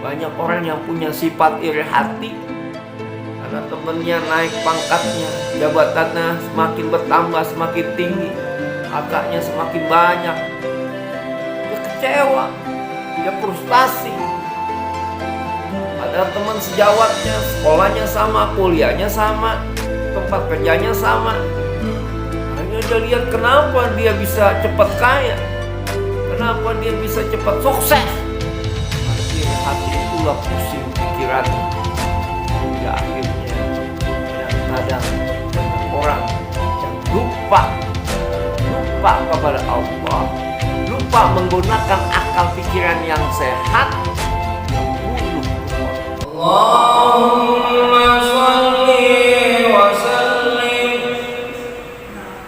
Banyak orang yang punya sifat iri hati karena temennya naik pangkatnya, jabatannya semakin bertambah, semakin tinggi, hartanya semakin banyak. Dia kecewa, dia frustasi. Ada teman sejawatnya, sekolahnya sama, kuliahnya sama, tempat kerjanya sama. Hanya dia lihat kenapa dia bisa cepat kaya, kenapa dia bisa cepat sukses. Hati itulah pusing pikiran. Hingga akhirnya kadang-kadang orang yang lupa kepada Allah, lupa menggunakan akal pikiran yang sehat, yang buruk. Allahumma sholli wa sallim.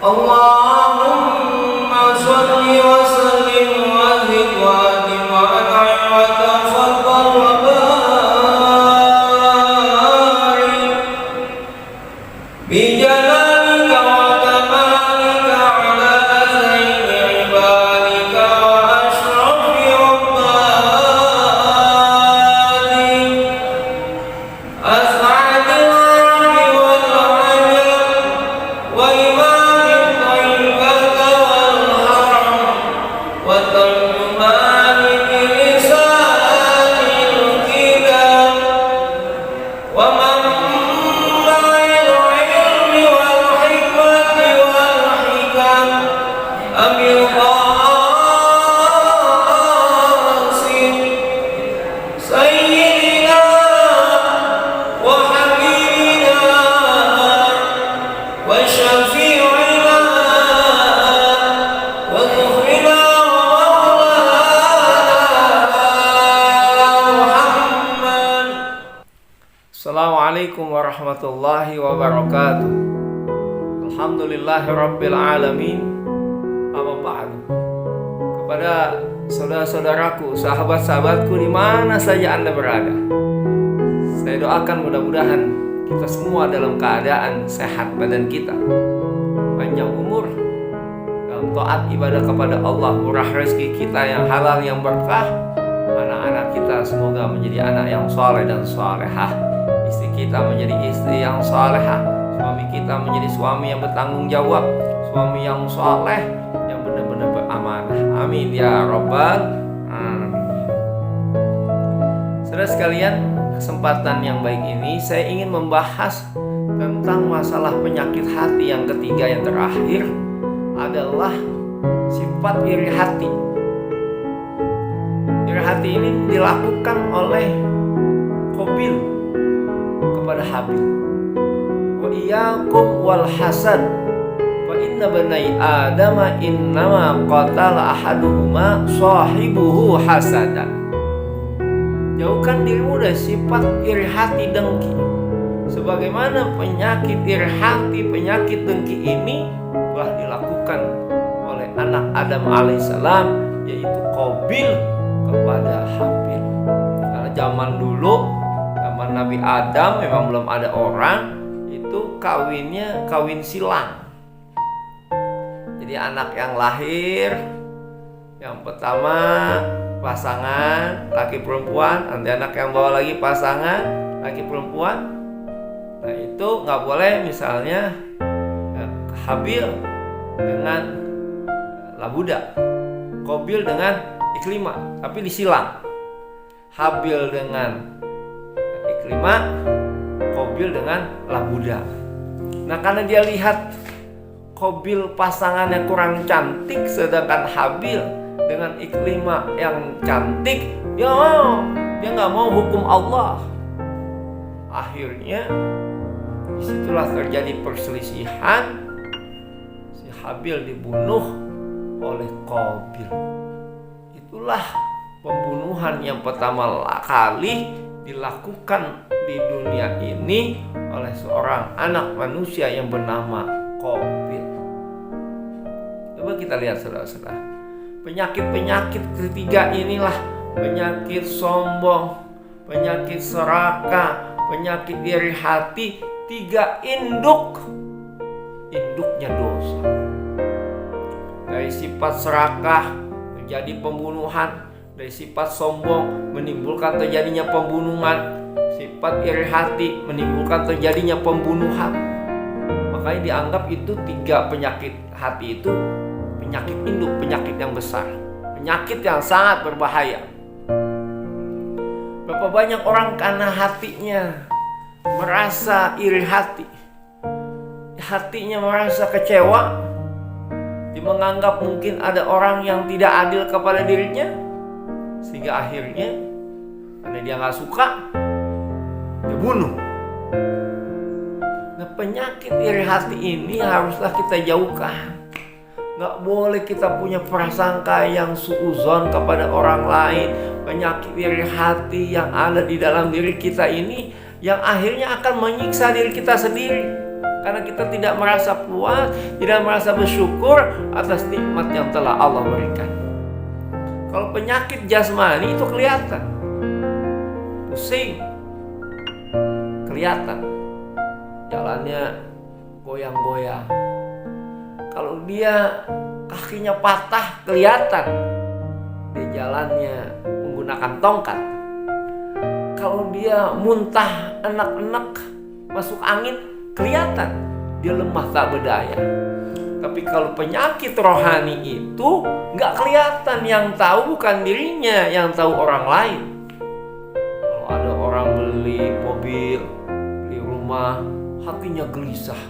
Allahumma sholli wa sallim wa zid wa adim wa an'im wa tafaddal wa barik bi jalalika wa kamalika ala zaini ibadika wa ashrafi ubbadika as'adil arabi wal ajam wa imamil tayyibata wal haram wa tarjumani bilisanil kidam wa manba'il ilmi wal hikmati wal hikam abil qasim sayyidina wa habibina wa syafi'ina wa dhukrina wa maulana Muhammad. Assalamualaikum warahmatullahi wabarakatuh. Alhamdulillahirabbil alamin. Amma ba'du. Kepada saudara-saudaraku, sahabat-sahabatku di mana saja Anda berada, saya doakan mudah-mudahan kita semua dalam keadaan sehat badan kita, panjang umur, dalam taat ibadah kepada Allah, murah rezeki kita yang halal yang berkah, anak-anak kita semoga menjadi anak yang soleh dan solehah, istri kita menjadi istri yang solehah, suami kita menjadi suami yang bertanggung jawab, suami yang soleh, yang benar-benar beramanah. Amin ya rabbal alamin. Saudara sekalian, kesempatan yang baik ini saya ingin membahas tentang masalah penyakit hati yang ketiga, yang terakhir adalah sifat iri hati. Iri hati ini dilakukan oleh Qabil kepada Habil. Wa iyyakum wal hasad wa inna banai adama innama qatala ahaduhuma sahibuhu hasadan. Jauhkan dirimu dari sifat iri hati dengki. Sebagaimana penyakit iri hati, penyakit dengki ini telah dilakukan oleh anak Adam alaihissalam, yaitu Qabil kepada Habil. Karena zaman dulu, zaman Nabi Adam memang belum ada orang, itu kawinnya kawin silang. Jadi anak yang lahir, yang pertama pasangan laki perempuan, nanti anak yang bawa lagi pasangan laki perempuan. Nah itu nggak boleh, misalnya Habil dengan Labuda, Qabil dengan Iklimah, tapi disilang. Habil dengan Iklimah, Qabil dengan Labuda. Nah karena dia lihat Qabil pasangannya kurang cantik, sedangkan Habil dengan Iklimah yang cantik, dia nggak mau hukum Allah. Akhirnya disitulah terjadi perselisihan. Si Habil dibunuh oleh Qabil. Itulah pembunuhan yang pertama kali dilakukan di dunia ini oleh seorang anak manusia yang bernama Qabil. Coba kita lihat saudara-saudara, penyakit-penyakit ketiga inilah penyakit sombong, penyakit serakah, penyakit iri hati. Tiga induknya dosa. Dari sifat serakah terjadi pembunuhan, Dari sifat sombong menimbulkan terjadinya pembunuhan, sifat iri hati menimbulkan terjadinya pembunuhan. Makanya dianggap itu 3 penyakit hati itu penyakit induk, penyakit yang besar, penyakit yang sangat berbahaya. Berapa banyak orang karena hatinya merasa iri hati, hatinya merasa kecewa, dia menganggap mungkin ada orang yang tidak adil kepada dirinya, sehingga akhirnya karena dia gak suka, dia bunuh. Nah, penyakit iri hati ini haruslah kita jauhkan. Gak boleh kita punya prasangka yang suuzon kepada orang lain. Penyakit iri hati yang ada di dalam diri kita ini yang akhirnya akan menyiksa diri kita sendiri, karena kita tidak merasa puas, tidak merasa bersyukur atas nikmat yang telah Allah berikan. Kalau penyakit jasmani itu kelihatan, pusing, kelihatan, jalannya goyang-goyang. Kalau dia kakinya patah, kelihatan dia jalannya menggunakan tongkat. Kalau dia muntah enak-enak, masuk angin, kelihatan dia lemah tak berdaya. Tapi kalau penyakit rohani itu nggak kelihatan, yang tahu bukan dirinya, yang tahu orang lain. Kalau ada orang beli mobil, beli rumah, hatinya gelisah,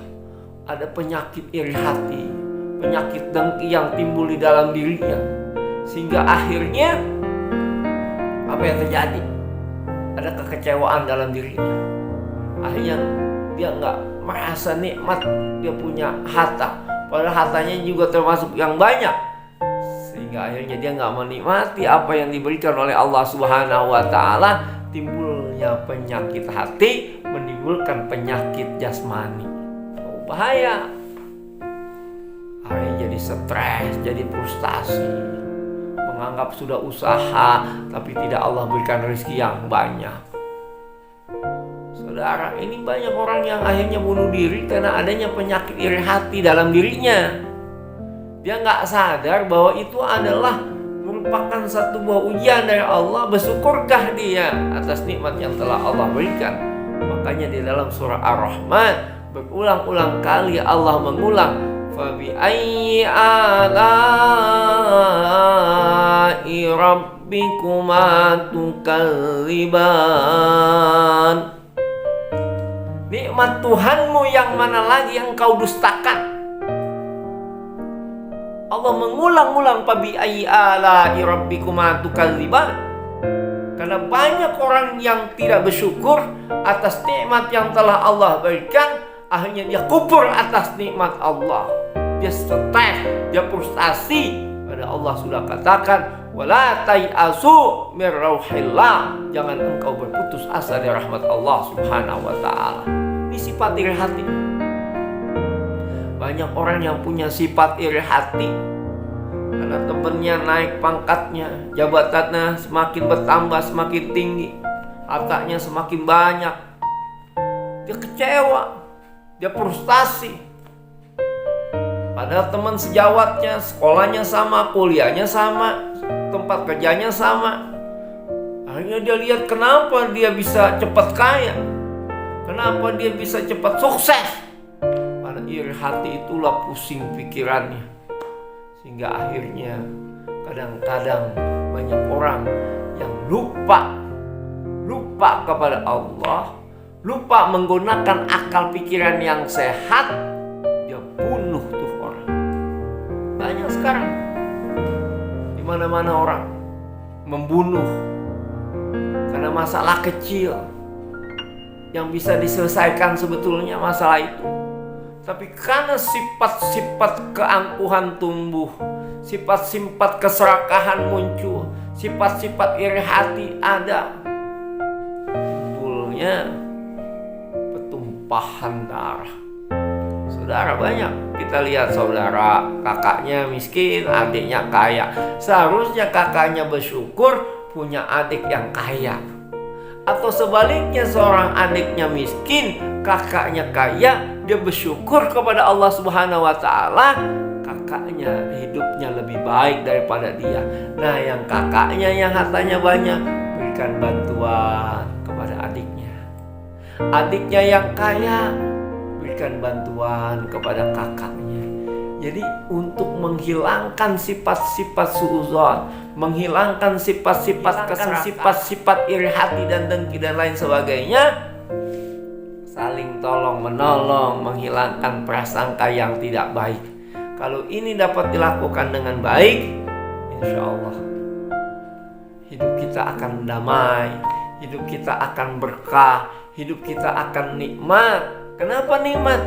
ada penyakit iri hati, penyakit dengki yang timbul di dalam dirinya, sehingga akhirnya apa yang terjadi? Ada kekecewaan dalam dirinya. Akhirnya dia nggak merasa nikmat, dia punya harta, padahal hartanya juga termasuk yang banyak, sehingga akhirnya dia nggak menikmati apa yang diberikan oleh Allah Subhanahu wa Ta'ala. Timbulnya penyakit hati menimbulkan penyakit jasmani. Bahaya. Akhirnya jadi stres, jadi frustasi, menganggap sudah usaha tapi tidak Allah berikan rezeki yang banyak. Saudara, ini banyak orang yang akhirnya bunuh diri karena adanya penyakit iri hati dalam dirinya. Dia nggak sadar bahwa itu adalah merupakan satu buah ujian dari Allah. Bersyukurkah dia atas nikmat yang telah Allah berikan? Makanya di dalam surah Ar-Rahman berulang-ulang kali Allah mengulang, fabi ayyi ala'i rabbikuma tukadziban. Nikmat Tuhanmu yang mana lagi yang kau dustakan? Allah mengulang-ulang fabi ayyi ala'i rabbikuma tukadziban, karena banyak orang yang tidak bersyukur atas nikmat yang telah Allah berikan. Akhirnya dia kufur atas nikmat Allah, dia stres, dia frustasi. Pada Allah sudah katakan, wala tai'asu mir rauhillah, jangan engkau berputus asa dari rahmat Allah Subhanahu wa Ta'ala. Ini sifat iri hati. Banyak orang yang punya sifat iri hati karena temannya naik pangkatnya, jabatannya semakin bertambah, semakin tinggi, hartanya semakin banyak. Dia kecewa, dia frustasi. Padahal teman sejawatnya, sekolahnya sama, kuliahnya sama, tempat kerjanya sama. Akhirnya dia lihat kenapa dia bisa cepat kaya, kenapa dia bisa cepat sukses. Pada iri hati itulah pusing pikirannya, sehingga akhirnya kadang-kadang banyak orang yang lupa kepada Allah, lupa menggunakan akal pikiran yang sehat, dia bunuh tuh orang. Banyak sekarang di mana-mana orang membunuh karena masalah kecil yang bisa diselesaikan sebetulnya masalah itu. Tapi karena sifat-sifat keangkuhan tumbuh, sifat-sifat keserakahan muncul, sifat-sifat iri hati ada, timbulnya pertumpahan darah. Saudara, banyak kita lihat saudara, kakaknya miskin, adiknya kaya. Seharusnya kakaknya bersyukur punya adik yang kaya. Atau sebaliknya, seorang adiknya miskin, kakaknya kaya, dia bersyukur kepada Allah Subhanahu wa Ta'ala, kakaknya hidupnya lebih baik daripada dia. Nah, yang kakaknya yang hartanya banyak, berikan bantuan kepada adiknya. Adiknya yang kaya, berikan bantuan kepada kakaknya. Jadi untuk menghilangkan sifat-sifat suudzon, menghilangkan sifat-sifat iri hati dan dengki dan lain sebagainya, saling tolong menolong, menghilangkan prasangka yang tidak baik. Kalau ini dapat dilakukan dengan baik, insya Allah hidup kita akan damai, hidup kita akan berkah, hidup kita akan nikmat. Kenapa nikmat?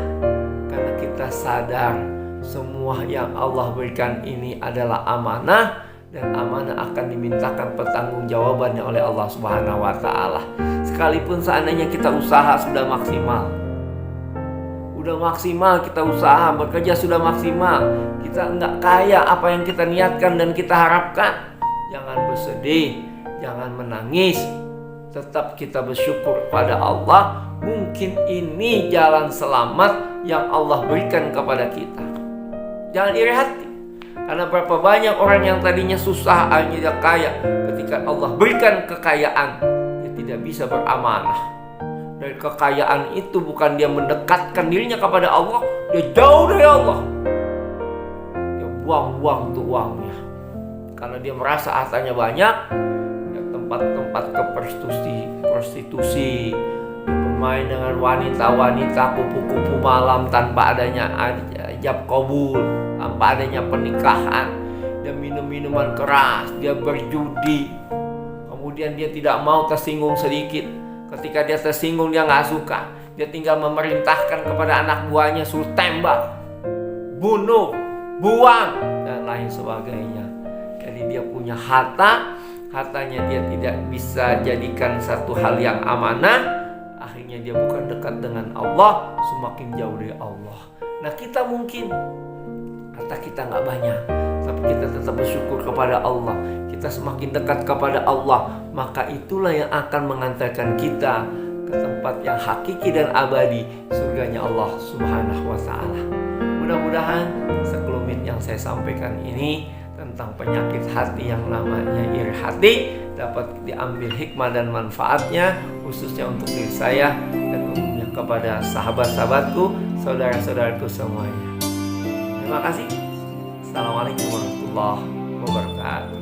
Karena kita sadar semua yang Allah berikan ini adalah amanah, dan amanah akan dimintakan pertanggungjawabannya oleh Allah Subhanahu wa Ta'ala. Sekalipun seandainya kita usaha sudah maksimal, kita usaha bekerja sudah maksimal, kita enggak kaya apa yang kita niatkan dan kita harapkan, jangan bersedih, jangan menangis, tetap kita bersyukur pada Allah. Mungkin ini jalan selamat yang Allah berikan kepada kita. Jangan iri hati, karena berapa banyak orang yang tadinya susah akhirnya dia kaya. Ketika Allah berikan kekayaan, dia tidak bisa beramanah. Dari kekayaan itu bukan dia mendekatkan dirinya kepada Allah, dia jauh dari Allah. Dia buang-buang tuh uangnya, karena dia merasa hartanya banyak. Ya, tempat-tempat ke prostitusi, bermain dengan wanita-wanita, kupu-kupu malam tanpa adanya ijab kabul, tanpa adanya pernikahan. Dia minum minuman keras, dia berjudi. Kemudian dia tidak mau tersinggung sedikit. Ketika dia tersinggung, dia nggak suka. Dia tinggal memerintahkan kepada anak buahnya suruh tembak, bunuh, buang, dan lain sebagainya. Jadi dia punya hartanya dia tidak bisa jadikan satu hal yang amanah. Akhirnya dia bukan dekat dengan Allah, semakin jauh dari Allah. Nah, kita mungkin harta kita nggak banyak, tapi kita tetap bersyukur kepada Allah. Kita semakin dekat kepada Allah, maka itulah yang akan mengantarkan kita ke tempat yang hakiki dan abadi, surganya Allah Subhanahu wa Ta'ala. Mudah-mudahan sekelumit yang saya sampaikan ini tentang penyakit hati yang namanya iri hati dapat diambil hikmah dan manfaatnya, khususnya untuk diri saya dan umumnya kepada sahabat-sahabatku, saudara-saudaraku semuanya. Terima kasih. Assalamualaikum warahmatullahi wabarakatuh.